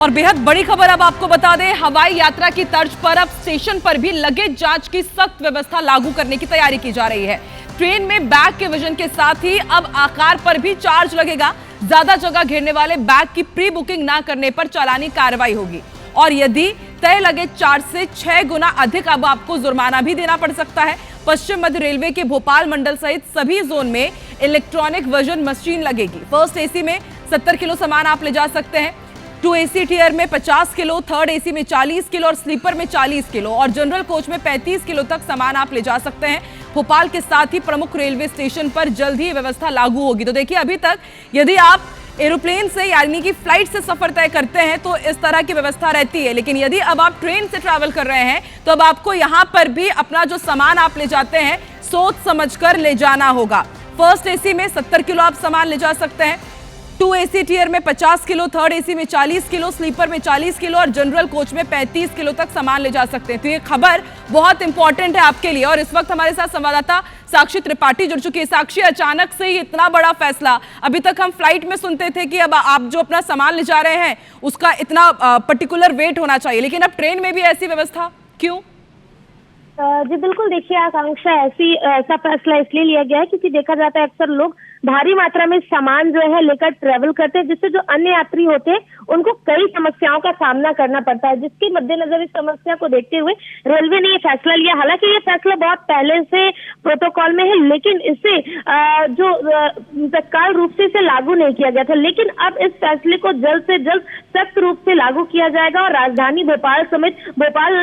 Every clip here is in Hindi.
और बेहद बड़ी खबर अब आपको बता दें, हवाई यात्रा की तर्ज पर अब स्टेशन पर भी लगेज जांच की सख्त व्यवस्था लागू करने की तैयारी की जा रही है। ट्रेन में बैग के वजन के साथ ही अब आकार पर भी चार्ज लगेगा। ज्यादा जगह घेरने वाले बैग की प्री बुकिंग ना करने पर चालानी कार्रवाई होगी और यदि तय लगेज चार्ज से 6 गुना अधिक अब आपको जुर्माना भी देना पड़ सकता है। पश्चिम मध्य रेलवे के भोपाल मंडल सहित सभी जोन में इलेक्ट्रॉनिक वजन मशीन लगेगी। फर्स्ट एसी में 70 किलो सामान आप ले जा सकते हैं, 2 एसी टियर में 50 किलो, थर्ड एसी में 40 किलो और स्लीपर में 40 किलो और जनरल कोच में 35 किलो तक सामान आप ले जा सकते हैं। भोपाल के साथ ही प्रमुख रेलवे स्टेशन पर जल्द ही व्यवस्था लागू होगी। तो देखिए, अभी तक यदि आप एरोप्लेन से यानी कि फ्लाइट से सफर तय करते हैं तो इस तरह की व्यवस्था रहती है, लेकिन यदि अब आप ट्रेन से ट्रैवल कर रहे हैं तो अब आपको यहां पर भी अपना जो सामान आप ले जाते हैं सोच समझकर ले जाना होगा। फर्स्ट एसी में 70 किलो आप सामान ले जा सकते हैं, 2 एसी टियर में 50 किलो, थर्ड एसी में 40 किलो, स्लीपर में 40 किलो और जनरल कोच में 35 किलो तक सामान ले जा सकते हैं। तो ये खबर बहुत इंपॉर्टेंट है आपके लिए। और इस वक्त हमारे साथ संवाददाता साक्षी त्रिपाठी जुड़ चुकी है। साक्षी, अचानक से ही इतना बड़ा फैसला, अभी तक हम फ्लाइट में सुनते थे कि अब आप जो अपना सामान ले जा रहे हैं उसका इतना पर्टिकुलर वेट होना चाहिए, लेकिन अब ट्रेन में भी ऐसी व्यवस्था क्यों? जी बिल्कुल, देखिए आकांक्षा, ऐसा फैसला इसलिए लिया गया है क्योंकि देखा जाता है अक्सर लोग भारी मात्रा में सामान जो है लेकर ट्रेवल करते हैं, जिससे जो अन्य यात्री होते हैं उनको कई समस्याओं का सामना करना पड़ता है। जिसके मद्देनजर इस समस्या को देखते हुए रेलवे ने ये फैसला लिया। हालांकि ये फैसला बहुत पहले से प्रोटोकॉल में है, लेकिन इसे जो तत्काल रूप से इसे लागू नहीं किया गया था, लेकिन अब इस फैसले को जल्द से जल्द सख्त रूप से लागू किया जाएगा और राजधानी भोपाल समेत भोपाल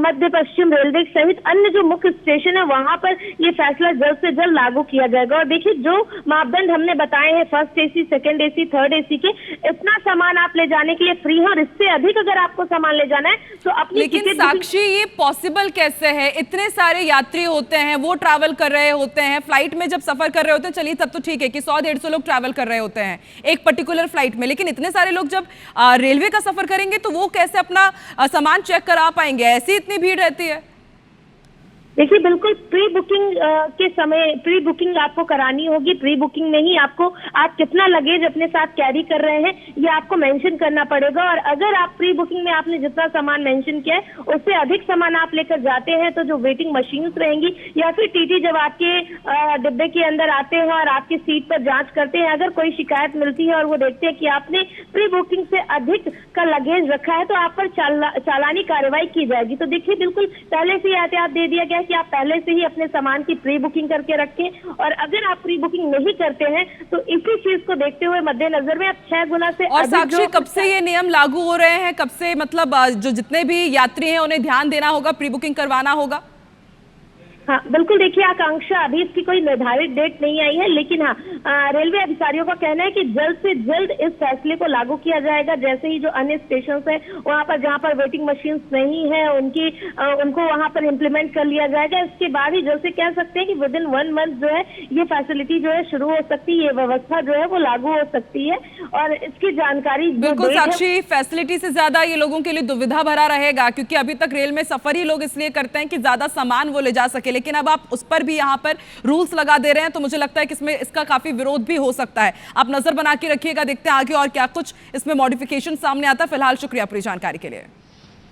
मध्य पश्चिम रेलवे सहित अन्य जो मुख्य स्टेशन है वहां पर ये फैसला जल्द से जल्द लागू किया जाएगा। और देखिए, जो मापदंड हमने बताए हैं first AC, second AC, third AC के, इतना सामान आप ले जाने के लिए फ्री है और इससे अधिक अगर आपको सामान ले जाना है तो अपनी। लेकिन साक्षी, ये पॉसिबल कैसे है? इतने सारे यात्री होते हैं, वो ट्रैवल कर रहे होते हैं, फ्लाइट में जब सफर कर रहे होते हैं, चलिए तब तो ठीक है कि 100-150 लोग ट्रैवल कर रहे होते हैं एक पर्टिकुलर फ्लाइट में, लेकिन इतने सारे लोग जब रेलवे का सफर करेंगे तो वो कैसे अपना सामान चेक करा पाएंगे? ऐसी इतनी भीड़ रहती है। देखिए, बिल्कुल प्री बुकिंग के समय प्री बुकिंग आपको करानी होगी। प्री बुकिंग में ही आपको आप कितना लगेज अपने साथ कैरी कर रहे हैं ये आपको मेंशन करना पड़ेगा। और अगर आप प्री बुकिंग में आपने जितना सामान मेंशन किया है उससे अधिक सामान आप लेकर जाते हैं तो जो वेटिंग मशीन्स रहेंगी या फिर टीटी जब आपके डिब्बे के अंदर आते हैं और आपकी सीट पर जांच करते हैं, अगर कोई शिकायत मिलती है और वो देखते हैं कि आपने प्री बुकिंग से अधिक का लगेज रखा है तो आप पर चालानी कार्रवाई की जाएगी। तो देखिए, बिल्कुल पहले से एहतियात दे दिया गया कि आप पहले से ही अपने सामान की प्री बुकिंग करके रखें और अगर आप प्री बुकिंग नहीं करते हैं तो इसी चीज को देखते हुए मद्देनजर में आप 6 गुना से और साक्षी, कब से ये नियम लागू हो रहे हैं? कब से, मतलब जो जितने भी यात्री हैं उन्हें ध्यान देना होगा, प्री बुकिंग करवाना होगा? हाँ बिल्कुल, देखिए आकांक्षा, अभी इसकी कोई निर्धारित डेट नहीं आई है, लेकिन हाँ रेलवे अधिकारियों का कहना है कि जल्द से जल्द इस फैसले को लागू किया जाएगा। जैसे ही जो अन्य स्टेशन है वहां पर जहां पर वेटिंग मशीन नहीं है उनको वहां पर इम्प्लीमेंट कर लिया जाएगा। इसके बाद ही जैसे कह सकते हैं कि विद इन 1 मंथ जो है ये फैसिलिटी जो है शुरू हो सकती है, ये व्यवस्था जो है वो लागू हो सकती है और इसकी जानकारी बिल्कुल साक्षी, फैसिलिटी से ज्यादा ये लोगों के लिए दुविधा भरा रहेगा क्योंकि अभी तक रेल में सफर ही लोग इसलिए करते हैं कि ज्यादा सामान वो ले जा सके, लेकिन अब आप उस पर भी यहाँ पर रूल्स लगा दे रहे हैं तो मुझे लगता है कि इसमें इसका काफी विरोध भी हो सकता है। आप नजर बना के रखिएगा, देखते हैं आगे और क्या कुछ इसमें मॉडिफिकेशन सामने आता है। फिलहाल शुक्रिया पूरी जानकारी के लिए।